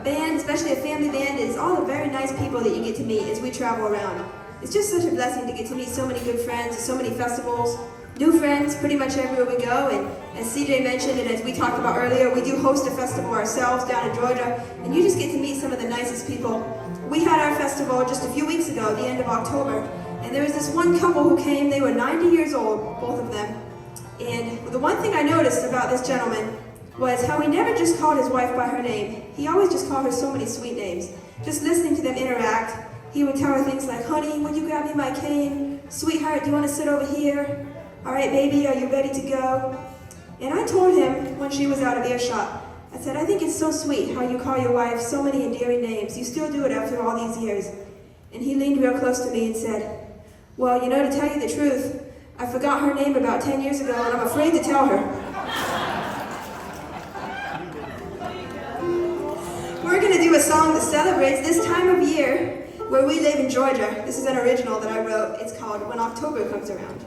band, especially a family band, is all the very nice people that you get to meet as we travel around. It's just such a blessing to get to meet so many good friends, so many festivals, new friends pretty much everywhere we go. And as CJ mentioned, and as we talked about earlier, we do host a festival ourselves down in Georgia, and you just get to meet some of the nicest people. We had our festival just a few weeks ago, the end of October, and there was this one couple who came. They were 90 years old, both of them. And the one thing I noticed about this gentleman was how he never just called his wife by her name. He always just called her so many sweet names. Just listening to them interact, he would tell her things like, honey, would you grab me my cane? Sweetheart, do you want to sit over here? All right, baby, are you ready to go? And I told him when she was out of earshot, I said, I think it's so sweet how you call your wife so many endearing names. You still do it after all these years. And he leaned real close to me and said, well, you know, to tell you the truth, I forgot her name about 10 years ago, and I'm afraid to tell her. We're going to do a song that celebrates this time of year where we live in Georgia. This is an original that I wrote. It's called When October Comes Around.